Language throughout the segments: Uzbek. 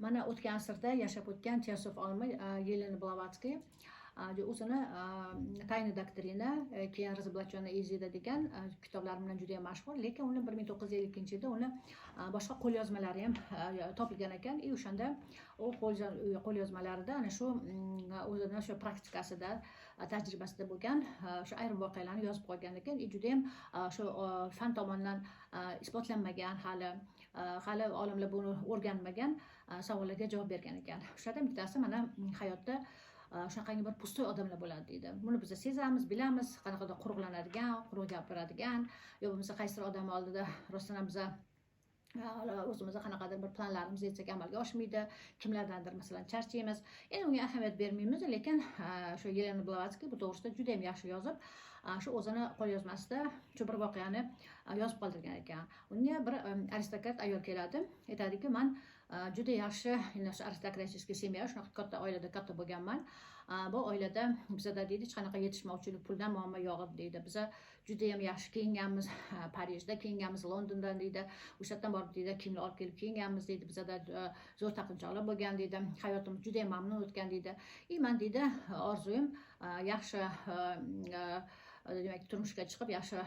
mana o'tgan asrda yashab o'tgan Chersov olimi Yelena Blavatsky o'zini Tayni doktrina, keyin Razоблачённая Izida degan kitoblari bilan juda ham mashhur, lekin uni 1950-yilda uni boshqa qo'lyozmalari ham topilgan ekan. O'shanda u qo'lyozmalarida ana shu o'zini shu praktikasida, tajribasida bo'lgan shu ayrim voqealarni yozib qo'ygan ekan. Juda ham shu fan tomonidan isbotlanmagan, hali olimlar buni o'rganmagan savollarga javob bergan ekan. O'shalardan bittasi mana hayotda shunaqangi bir pustoy odamlar bo'ladi deydi. Buni biz sezamiz, bilamiz, qanaqadir quruqlanadigan, quruq gapiradigan, yo bo'lmasa qaysidir odam oldida rostdan ham biz o'zimizga qanaqadir bir planlarimiz yetsak amalga oshmaydi, kimlardandir masalan charchaymiz, endi unga ahamiyat bermaymiz, lekin shu Yelena Blavatsky bu to'g'risida juda ham yaxshi yozib, shu o'zini qo'lyozmasida shu bir voqeani yozib qoldirgan ekan. Unga bir aristokrat ayol keladi, aytadiki, men juda yaxshi aristokratik semya, shunaqa katta oilada katta bo'lganman. Bu oilada bizda deydi hech qanaqa yetishmovchilik, puldan muammo yo'q deydi. Biz juda ham yaxshi kiyinganmiz, Parijda kiyinganmiz, Londondan deydi. O'shadan borib deydi kiyimlar olib kelib kiyinganmiz deydi. Bizda zo'r taqinchoqlar bo'lgan deydi. Hayotimiz juda ham mamnun o'tgan deydi. Men deydi orzuyim yaxshi demak turmushga chiqib, yaxshi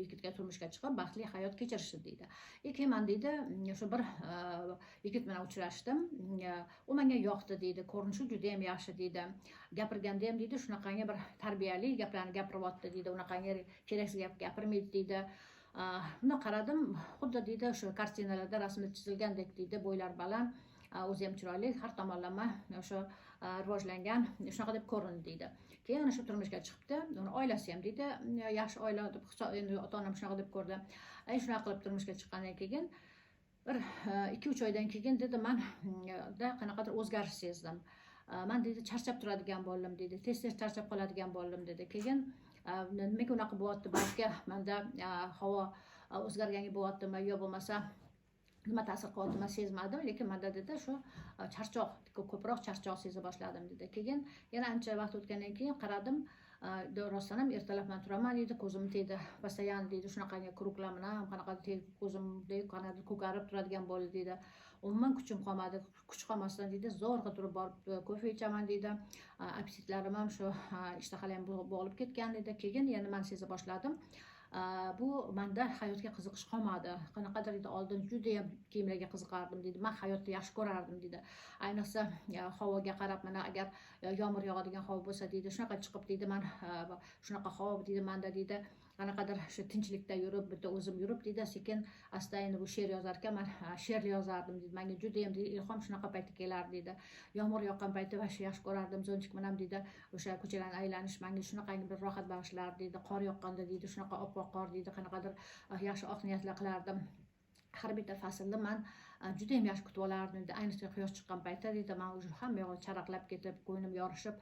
yigitga turmushga chiqib, baxtli hayot kechirishdi deydi. Keyin men deydi shu bir yigit bilan uchrashdim. U menga yoqdi deydi. Ko'rinishi juda ham yaxshi deydi. Gapirganda ham deydi shunaqangi bir tarbiyali gaplarni gapiryapti deydi. Unaqangi keraksiz gap gapirmaydi deydi. Buni qaradim, xuddi deydi shu kartinalarda rasmda chizilgandek deydi, bo'ylar baland, o'zi ham chiroyli, har tomonlama o'sha rivojlangan, shunaqa deb ko'rindi deydi. Keyin ana shu turmushga chiqibdi. Uni oilasi ham deydi yaxshi oila deb, endi ota-onam shunaqa deb ko'rdi. Shunaqa qilib turmushga chiqqandan keyin bir 2-3 oydan keyin dedi men qanaqadir o'zgarish sezdim. Men deydi charchab turadigan bo'ldim deydi. Tez-tez charchab qoladigan bo'ldim dedi. Keyin nimaga unaqa bo'lyapti? Balki menda havo o'zgarganga bo'lyaptimi, yo bo'lmasa nima ta'sir qilyaptimi sezmadim, lekin menda dedi shu charchoq, ko'proq charchoq seza boshladim dedi. Keyin yana ancha vaqt o'tgandan keyin qaradim, rostdan ham ertalab men turaman deydi, ko'zim tegdi, постоянно deydi shunaqangi quruqlar bilan qanaqadir ko'zimdek qanaqadir ko'karib turadigan bo'ldi deydi. Umuman kuchim qolmadi, kuch qolmasdan deydi zo'rg'a turib borib kofe ichaman deydi. Appetitlarim ham shu ishtahalar ham bo'g'ilib ketgan deydi. Keyin yana men seza boshladim. Bu menda hayotga qiziqish qolmadi. Qanaqadir edi oldin juda ham kiyimlarga qiziqardim deydi. Men hayotni yaxshi ko'rardim deydi. Ayniqsa havoga qarab, mana agar yomg'ir yog'adigan havo bo'lsa deydi, shunaqa chiqib deydi, men shunaqa havo deydi menda deydi. Qanaqadir shu tinchlikda yurib, bitta o'zim yurib deydi, sekin asta endi bu she'r yozar ekan, men she'r yozardim deydi. Menga juda ham deydi ilhom shunaqa paytda kelardi deydi. Yomg'ir yoqqan paytda yaxshi ko'rardim, zo'nchik bilan deydi, o'sha ko'chalarni aylanish menga shunaqangi bir rohat bag'ishlardi deydi. Qor yoqqanda deydi, shunaqa oppoq qor deydi, qanaqadir yaxshi oq niyatlar qilardim. Har bitta faslda men juda ham yaxshi kutib olardim deydi. Ayniqsa quyosh chiqqan paytda deydi, men o'sha hamma yog'i charaqlab ketib, ko'nglim yorishib,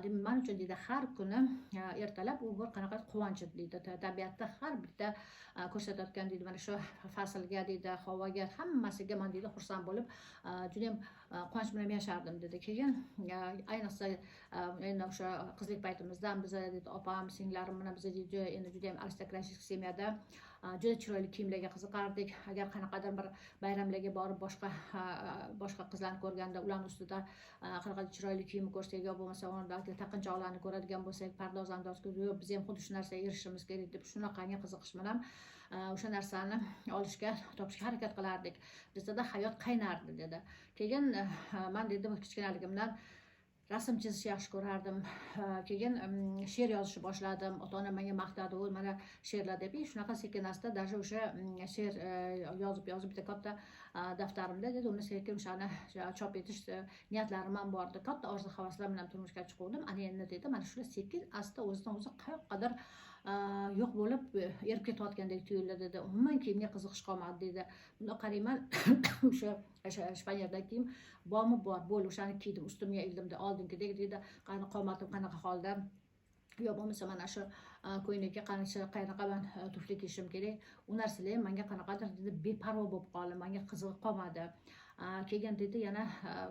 demak men uchun deydi har kuni ertalab u bir qanaqa quvonch deydi. Tabiatda har bitta ko'rsatayotgan deydi, mana shu faslga deydi, havoga, hammasiga men deydi xursand bo'lib, juda ham quvonch bilan yashardim dedi. Keyin ayniqsa endi o'sha qizlik paytimizda biz deydi opam, singlarim bilan biz deydi endi juda ham aristokratik semiyada juda chiroyli kiyimlarga qiziqardik. Agar qanaqadir bir bayramlarga borib boshqa qizlarni ko'rganda ularning ustida qanaqadir chiroyli kiyim ko'rsak, yo bo'lmasa undagi taqinchoqlarni ko'radigan bo'lsak, pardoz andozga biz ham xuddi shu narsaga erishishimiz kerak deb shunaqangi qiziqish bilan o'sha narsani olishga, topishga harakat qilardik. Bizda hayot qaynardi dedi. Keyin men dedi kichkinaligimdan rasm chizishni yaxshi ko'rardim. Keyin she'r yozishni boshladim. Ota-onam menga maqtadi, "Voy, mana she'rlar" deb. Shunaqa sekin-asta даже o'sha she'r yozib bitta katta daftarimda dedi, uni sekin o'shani chop etish niyatlarim ham bor edi. Katta orzu havaslar bilan turmushga chiqdim. Ana endi dedi, mana shular sekin asta o'zidan o'zi qayoqqadir yo'q bo'lib erib ketayotgandek tuyuldi dedi. Umuman kiyimga qiziqish qolmadi dedi. Bunda qarayman o'sha Ispaniyada kiyim bormi bor, bo'l o'shani kiydim, ustimga ildimda oldingidek dedi. Qani qomatim qanaqa holda, yo bo'lmasa mana shu ko'ylakka qanaqa men tufli kiyishim kerak. U narsalar ham menga qanaqadir dedi beparvo bo'lib qoldi, menga qiziq qolmadi. Keyin dedi yana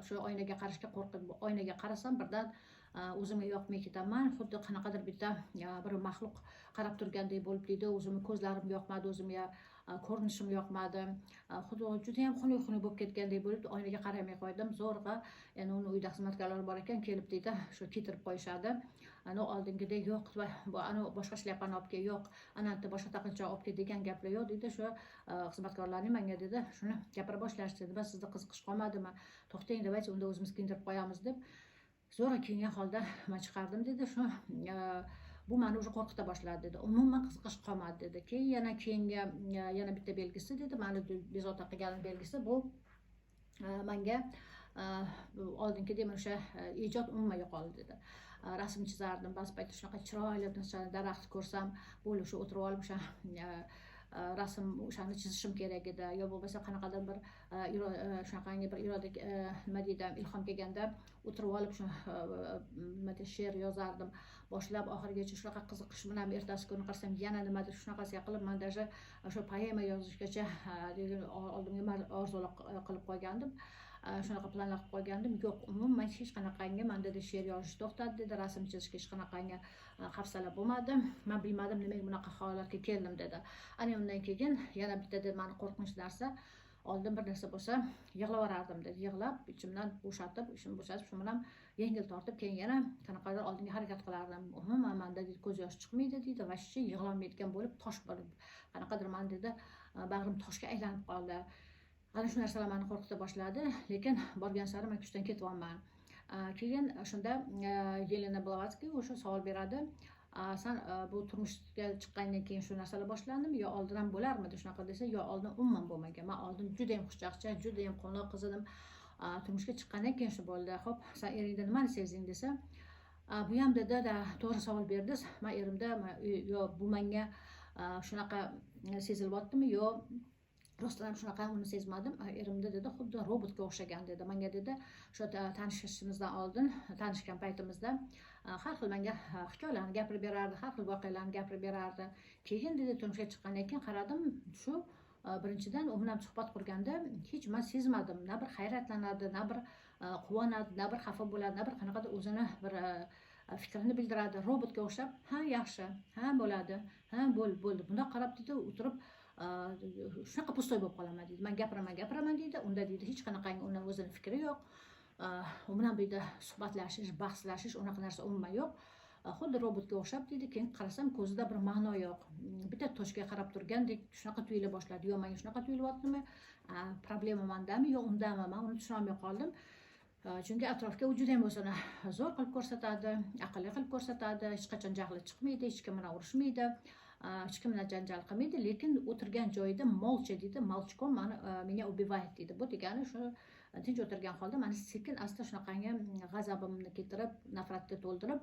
shu oynaga qarashga qo'rqib, oynaga qarasam birdan o'zimga yoqmay ketaman, xuddi qanaqadir bitta bir maxluq qarab turgandek bo'lib deydi. O'zimni ko'zlarim yoqmadi, o'zimga ko'rinishim yoqmadi. Xudo juda ham xunuk bo'lib ketgandek bo'lib, oynaga qaramay qo'ydim. Zo'rg'a, ya'ni uni uyda xizmatkorlar bor ekan, kelib deydi, shu ketirib qo'yishadi. Ana oldingidek yo'q, ana boshqa shlyapani olib kel, yo'q, ananta boshqa taqinchoq olib kel degan gaplar yo'q deydi. Shu xizmatkorlarning menga dedi, shuni gapira boshlashdi. Va sizda qiziqish qolmadimi? To'xtang, davaychi unda o'zimiz kiyintirib qo'yamiz deb zo'rg'a kiyingan holda men chiqardim dedi. Shu bu meni уже qo'rqita boshladi dedi. Umuman qiziqish qolmadi dedi. Keyin yana keyingi yana bitta belgisi dedi. Meni bezovta qilgan belgisi bu menga oldingidek mana o'sha ijod umuman yo'qoldi dedi. Rasm chizardim, ba'zi paytda shunaqa chiroyli daraxt ko'rsam, bo'ldi o'sha o'tirib olib o'sha rasm o'shani chizishim kerak edi, yo bo'lmasa qanaqadir bir shunaqangi bir iroda nima deydi, ilhom kelganda o'tirib olib shu nima deydi, she'r yozardim. Boshlab oxirigacha shunaqa qiziqish bilan ertasi kuni qarasam yana nimadir shunaqasiga qilib, men даже o'sha poema yozishgacha oldimga orzular qilib qo'ygandim. Shunaqa planlar qilib qo'ygandim. Yo'q, umuman hech qanaqangi men dedi she'r yozishni to'xtatdi dedi, rasm chizishga hech qanaqangi hafsala bo'lmadi. Men bilmadim nimaga bunaqa holatga keldim dedi. Ana undan keyin yana bitta dedi, meni qo'rqinch narsa, oldin bir narsa bo'lsa yig'laverardim dedi. Yig'lab, ichimdan bo'shatib, ishimni bo'shatib, shu bilan yengil tortib, keyin yana qanaqadir oldinga harakat qilardim. Umuman menda dedi ko'z yosh chiqmaydi dedi, vashchi yig'lolmaydigan bo'lib, tosh bo'lib, qanaqadir men dedi bag'rim toshga aylanib qoldi. Ana shu narsalar meni qo'rqita boshladi, lekin borgan sari men kuchdan ketyapman. Keyin shunda Yelena Blavatsky o'sha savol beradi. Sen bu turmushga chiqqandan keyin shu narsalar boshlandimi yo oldin ham bo'larmidi shunaqa desa, yo oldin umuman bo'lmagan. Men oldin juda ham xushchaqchaq, juda ham qo'noq qiz edim. Turmushga chiqqandan keyin shu bo'ldi. Xo'p, sen eringdan nimani sevding desa, bu ham dedi, to'g'ri savol berdingiz. Men erimda yo bu menga shunaqa sezilyaptimi yo rostdan ham shunaqa uni sezmadim. Erimda dedi xuddi robotga o'xshagan dedi. Menga dedi shu tanishishimizdan oldin, tanishgan paytimizda har xil menga hikoyalarni gapirib berardi, har xil voqealarni gapirib berardi. Keyin dedi turmushga chiqqandan keyin qaradim, shu birinchidan u bilan suhbat qurganda hech men sezmadim. Na bir hayratlanadi, na bir quvonadi, na bir xafa bo'ladi, na bir qanaqadir o'zini bir fikrini bildiradi. Robotga o'xshab, ha yaxshi, ha bo'ladi, ha bo'ldi. Bundoq qarab dedi, o'tirib shunaqa pustoy bo'lib qolaman deydi. Men gapiraman deydi. Unda deydi hech qanaqangi uni o'zini fikri yo'q. U bilan deydi suhbatlashish, bahslashish, unaqa narsa umuman yo'q. Xuddi robotga o'xshab deydi. Keyin qarasam ko'zida bir ma'no yo'q. Bitta toshga qarab turgandek shunaqa tuyula boshladi. Yo menga shunaqa tuyulyaptimi? Problema mendami yo undami? Men uni tushuna olmay qoldim. Chunki atrofga u juda ham o'zini zo'r qilib ko'rsatadi, aqlli qilib ko'rsatadi, hech qachon jahli chiqmaydi, hech kim bilan urushmaydi. Hech kim bilan janjal qilmaydi, lekin o'tirgan joyida molcha deydi, molchkom menga убивает deydi. Bu degani shu tinch o'tirgan holda meni sekin asta shunaqangi g'azabimni keltirib, nafratga to'ldirib,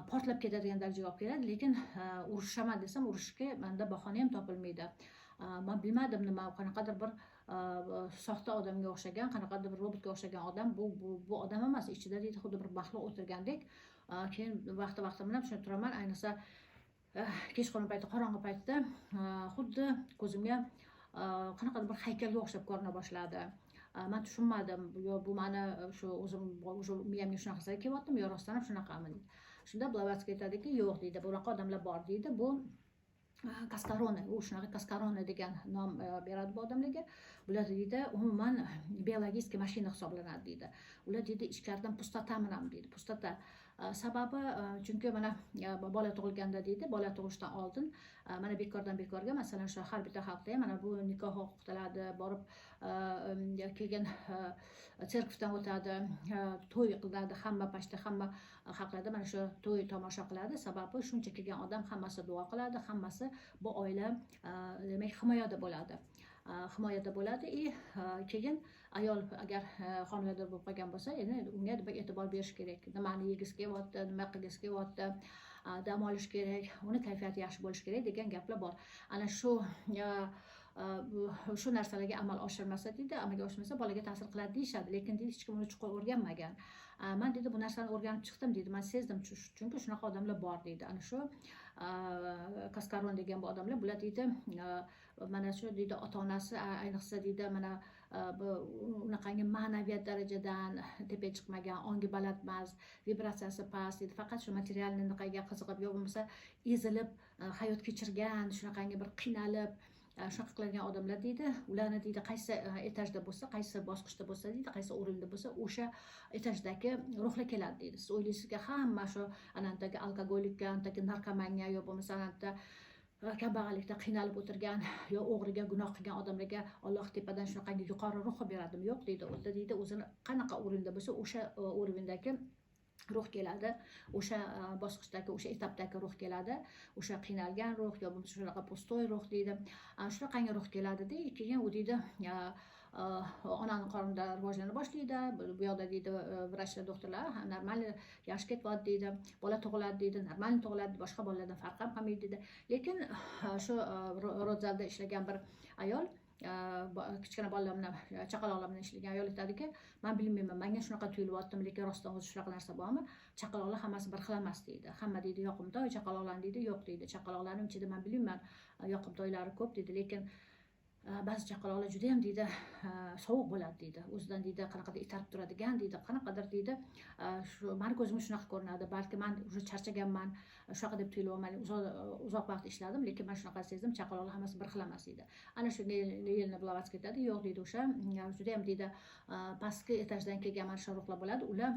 portlab ketadigan darajaga olib keladi, lekin urushaman desam, urushga menda bahona ham topilmaydi. Men bilmadim nima, qanaqadir bir soxta odamga o'xshagan, qanaqadir bir robotga o'xshagan odam bu odam emas, ichida deydi xuddi bir maxluq o'tirgandek. Keyin vaqti bilan shuni turaman, ayniqsa kechqurun payti, qorong'i paytda xuddi ko'zimga qanaqadir bir haykalga o'xshab ko'rina boshladi. Men tushunmadim, yo bu meni shu o'zim miyamga shunaqa narsalar kelyaptimi, yo rostdan ham shunaqami deydi. Shunda Blavatsky aytadiki, yo'q deydi, bunaqa odamlar bor deydi. Bu Kaskarone, u shunaqa Kaskarone degan nom beradi bu odamlarga. Bular deydi, umuman biologik mashina hisoblanadi deydi. Ular deydi ichkaridan pustotami ham deydi. Pustota sababi chunki mana bola tug'ilganda deydi, bola tug'ishdan oldin mana bekorga masalan shu har bitta xalqda ham mana bu nikoh huquqlari borib keyin serkvdan o'tadi, to'y qiladi, hamma xalqlarda mana shu to'y tomosha qiladi. Sababi shuncha kelgan odam hammasi duo qiladi, hammasi bu oila demak himoyada bo'ladi. Keyin ayol agar homilador bo'lib qolgan bo'lsa, endi unga e'tibor berish kerak. Nimani yegisi kelyapti, nima qilgisi kelyapti, dam olish kerak, uni kayfiyati yaxshi bo'lishi kerak degan gaplar bor. Ana shu narsalarga amal oshirmasa deydi, amalga oshirmasa bolaga ta'sir qiladi deyishadi, lekin deydi hech kim uni chuqur o'rganmagan. Men deydi bu narsani o'rganib chiqdim deydi, men sezdim, chunki shunaqa odamlar bor deydi. Ana shu Kaskaron degan bu odamlar, bular deydi mana shu deydi ota-onasi ayniqsa deydi mana unaqangi ma'naviyat darajadan tepaga chiqmagan, ongi baland emas, vibratsiyasi past deydi, faqat shu materialni niqaga qiziqib yo bo'lmasa ezilib hayot kechirgan, shunaqangi bir qiynalib shunaqa qiladigan odamlar deydi, ularni deydi qaysi etajda bo'lsa, qaysi bosqichda bo'lsa deydi, qaysi o'rinda bo'lsa, o'sha etajdagi ruhlar keladi deydi. Siz o'ylaysizki, hamma shu anandagi alkogolikka, anandagi narkomanga yo bo'lmasa ananda kambag'allikda qiynalib o'tirgan yo o'g'riga gunoh qilgan odamlarga Alloh tepadan shunaqangi yuqori ruh beradimi? Yo'q deydi. Unda deydi o'zini qanaqa o'rinda bo'lsa, o'sha o'rindagi ruh keladi, o'sha bosqichdagi, o'sha etapdagi ruh keladi, o'sha qiynalgan ruh yo bo'lmasa shunaqa pustoy ruh deydi. Shunaqangi ruh keladida, keyin u deydi onani qornida rivojlana boshlaydi. Bu yoqda deydi vrachlar, doktorlar normalniy yaxshi ketyapti deydi, bola tug'iladi deydi, normalniy tug'iladi, boshqa bolalardan farq ham qilmaydi deydi. Lekin shu rodzalda ishlagan bir ayol, kichkina bolalar bilan, chaqaloqlar bilan ishlagan ayol aytadiki, men bilmayman, menga shunaqa tuyulyaptimi, lekin rostdan o'zi shunaqa narsa bormi? Chaqaloqlar hammasi bir xil emas deydi. Hamma deydi yoqimtoy, chaqaloqlar deydi yo'q deydi. Chaqaloqlarning ichida men bilmayman, yoqimtoylari ko'p deydi, lekin ba'zi chaqaloqlar juda ham deydi sovuq bo'ladi deydi. O'zidan deydi qanaqadir itarib turadigan deydi, qanaqadir deydi shu meni ko'zimga shunaqa ko'rinadi. Balki men уже charchaganman, shunaqa deb tuyulyapman. Uzoq vaqt ishladim, lekin men shunaqa sezdim, chaqaloqlar hammasi bir xil emas deydi. Ana shu Yelena Blavatsky aytadi, yo'q deydi, o'sha juda ham deydi pastki etajdan kelgan mana shu ruhlar bo'ladi. Ular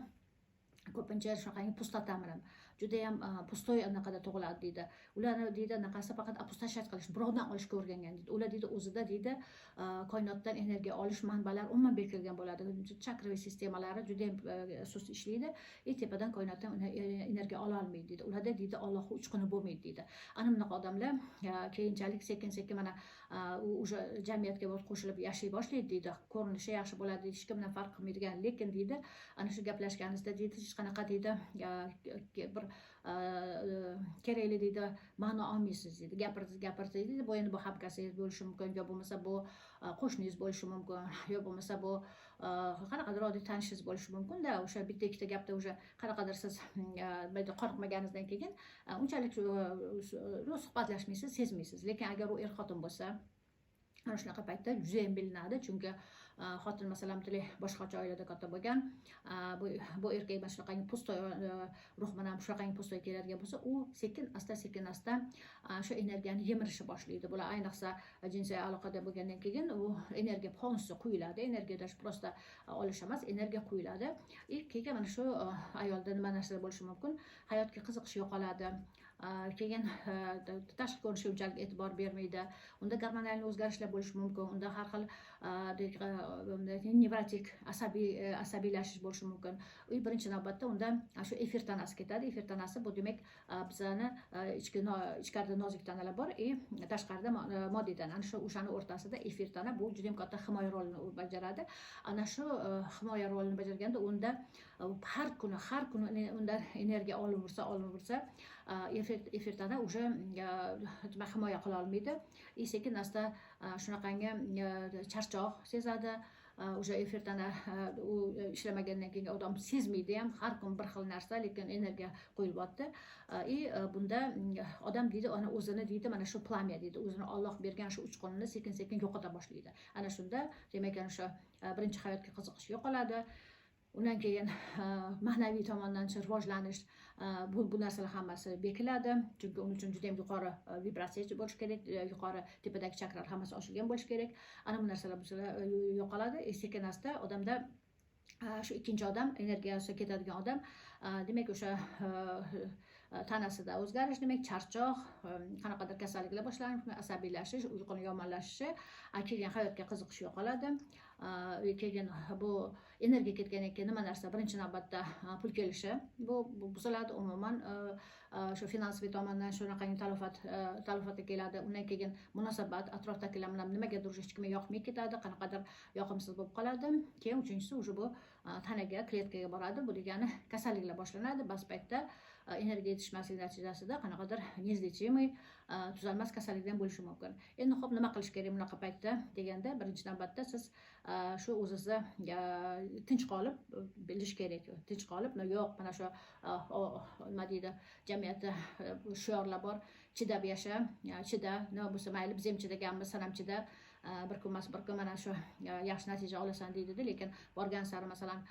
ko'pincha shunaqangi pustota bilan juda ham pustoy anaqada tug'iladi deydi. Ularni deydi anaqasi faqat опустошать qilish, birovdan olishga o'rgangan deydi. Ular deydi o'zida deydi koinotdan energiya olish manbalari umuman bekilgan bo'ladi. Chakraviy sistemalari juda ham sust ishlaydi. Tepadan koinotdan energiya ola olmaydi deydi. Ularda deydi Allohning uchquni bo'lmaydi deydi. Ana bunaqa odamlar keyinchalik sekin-sekin mana o'sha jamiyatga qo'shilib yashay boshlaydi deydi. Ko'rinishi yaxshi bo'ladi, hech kimdan farq qilmaydigan, lekin deydi ana shu gaplashganingizda deydi hech qanaqa deydi bir kerakli deydi ma'no olmaysiz deydi. Gapirsiz deydi, bu endi bu hamkasbingiz bo'lishi mumkin, yo bo'lmasa bu qo'shningiz bo'lishi mumkin, yo bo'lmasa bu qanaqadir oddiy tanishingiz bo'lishi mumkin-da. O'sha bitta ikkita gapda o'sha qanaqadir siz qoniqmaganingizdan keyin unchalik suhbatlashmaysiz, sezmaysiz. Lekin agar u er-xotin bo'lsa, ana shunaqa paytda juda ham bilinadi, chunki xotin masalan boshqacha oilada katta bo'lgan, bu erkak mana shunaqangi pustoy ruh bilan shunaqangi pustoy keladigan bo'lsa, u sekin asta shu energiyani yemirishni boshlaydi. Bular ayniqsa jinsiy aloqada bo'lgandan keyin u energiya polностью quyiladi. Energiyada просто olish emas, energiya quyiladi. Keyin mana shu ayolda nima narsalar bo'lishi mumkin? Hayotga qiziqish yo'qoladi. Keyin tashqi ko'rinishga unchalik e'tibor bermaydi. Unda gormonal o'zgarishlar bo'lishi mumkin. Unda har xil nevrotik, asabiylashish bo'lishi mumkin. Birinchi navbatda unda shu efir tanasi ketadi. Efir tanasi bu demak bizani ichkarida nozik tanalar bor, tashqarida moddiy tana. Ana shu o'shani o'rtasida efir tana bu juda ham katta himoya rolini bajaradi. Ana shu himoya rolini bajarganda unda har kuni unda energiya olaversa, efir tana уже himoya qila olmaydi. Sekin asta shunaqangi charchoq sezadi. O'sha efir tana u ishlamagandan keyin odam sezmaydi ham, har kun bir xil narsa, lekin energiya qo'yilyapti. Bunda odam deydi, ana o'zini deydi, mana shu plamya deydi, o'zini Alloh bergan shu uchqunini sekin-sekin yo'qota boshlaydi. Ana shunda demak ana shu birinchi hayotga qiziqish yo'qoladi. Undan keyin ma'naviy tomondan rivojlanish, bu narsalar hammasi bekiladi, chunki uning uchun juda ham yuqori vibratsiya bo'lishi kerak, yuqori tepadagi chakralar hammasi ochilgan bo'lishi kerak. Ana bu narsalar yo'qoladi. Sekin asta odamda shu ikkinchi odam, energiyasi ketadigan odam, demak o'sha tanasida o'zgarish, demak charchoq, qanaqadir kasalliklar boshlanib, asabiylashish, uyquning yomonlashishi, keyin hayotga qiziqish yo'qoladi. Keyin bu energiya ketgandan keyin nima narsa birinchi navbatda pul kelishi bu buziladi. Umuman shu finansiy tomondan shunaqangi talafotga keladi. Undan keyin munosabat atrofdagilar bilan nimagadir hech kimga yoqmay ketadi, qanaqadir yoqimsiz bo'lib qoladi. Keyin uchinchisi уже bu tanaga, kletkaga boradi. Bu degani kasalliklar boshlanadi. Ba'zi paytda energiya yetishmasligi natijasida qanaqadir неизлечимый tuzalmas kasallikdan bo'lishi mumkin. Endi xo'p, nima qilish kerak bunaqa paytda deganda, birinchi navbatda siz shu o'zingizni tinch qolib bilish kerak. Tinch qolib, yo'q, mana shu nima deydi, jamiyatda shiorlar bor, chidab yasha, chida, nima bo'lsa mayli, biz ham chidaganmiz, san ham chida, bir kun emas bir kun mana shu yaxshi natija olasan deydi, lekin borgan sari masalan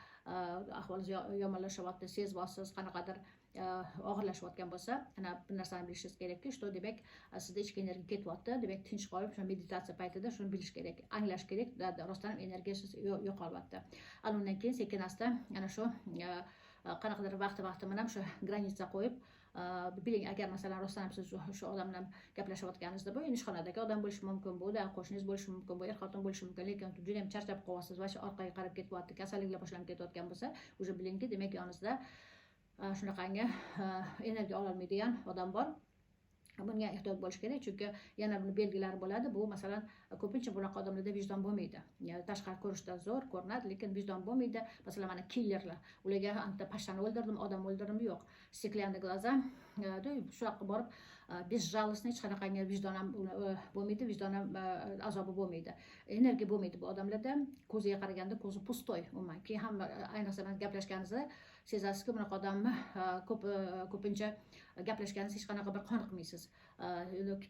ahvolingiz yomonlashyapti, sezyapsiz, qanaqadir og'irlashayotgan bo'lsa, ana bir narsani bilishingiz kerakki, что demak sizda ichki energiya ketyapti, demak tinch qolib, o'sha meditatsiya paytida shuni bilish kerak, anglash kerak, rostdan ham energiyasiz yo'qolyapti. Undan keyin sekin asta ana shu qanaqadir vaqti bilan o'sha granitsa qo'yib, biling, agar masalan rostdan ham siz shu odam bilan gaplashayotganingizda bu ishxonadagi odam bo'lishi mumkin, bu qo'shningiz bo'lishi mumkin, bu er-xotin bo'lishi mumkin, lekin juda ham charchab qolyapsiz va shu orqaga qarab ketyapti, kasalliklar boshlanib ketayotgan bo'lsa, уже bilingki, demak yoningizda shunaqangi energiya ololmaydigan odam bor. Bunga ehtiyot bo'lish kerak, chunki yana buni belgilari bo'ladi. Bu masalan ko'pincha bunaqa odamlarda vijdon bo'lmaydi. Tashqari ko'rishda zo'r ko'rinadi, lekin vijdon bo'lmaydi. Masalan, mana killerlar, ularga anta pashshani o'ldirdim, odam o'ldirdim, yo'q. Стеклянный глаза, shu yoqqa borib безжалостный, hech qanaqangi vijdon ham bo'lmaydi, vijdon ham azobi bo'lmaydi. Energiya bo'lmaydi bu odamlarda. Ko'ziga qaraganda ko'zi pustoy umuman. Keyin ham ayniqsa gaplashganingizda sezasizki, bunaqa odamni ko'pincha gaplashganingizda hech qanaqa bir qoniqmaysiz.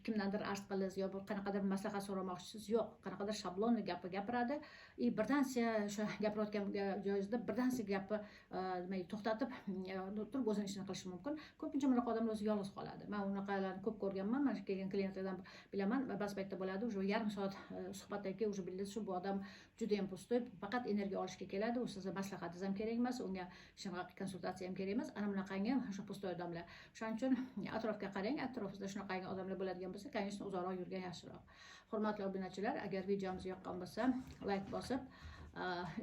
Kimdandir arz qildingiz yo qanaqadir maslahat so'ramoqchisiz, yo'q, qanaqadir shablonli gapiradi. Birdansa o'sha gapirayotgan joyingizda birdansa gapni to'xtatib, turib o'zini ishini qilishi mumkin. Ko'pincha bunaqa odamlar o'zi yolg'iz qoladi. Men unaqalarni ko'p ko'rganman. Mana kelgan klientlardan bilaman. Ba'zi paytda bo'ladi, o'sha yarim soat suhbatdan keyin o'sha bildingiz, shu bu odam juda ham pustoy, faqat energiya olishga keladi. U sizga maslahatingiz ham kerak emas, unga shunaqa konsultatsiya ham kerak emas. Ana bunaqangi o'sha pustoy odamlar. Shuning uchun atrofga qarang, atrofingizda shunaqangi odamlar bo'ladigan bo'lsa, конечно, uzoqroq yurgan yaxshiroq. Hurmatli obunachilar, agar videomiz yoqqan bo'lsa, like bosib,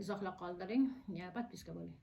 izohlar qoldiring, podpiska bo'ling.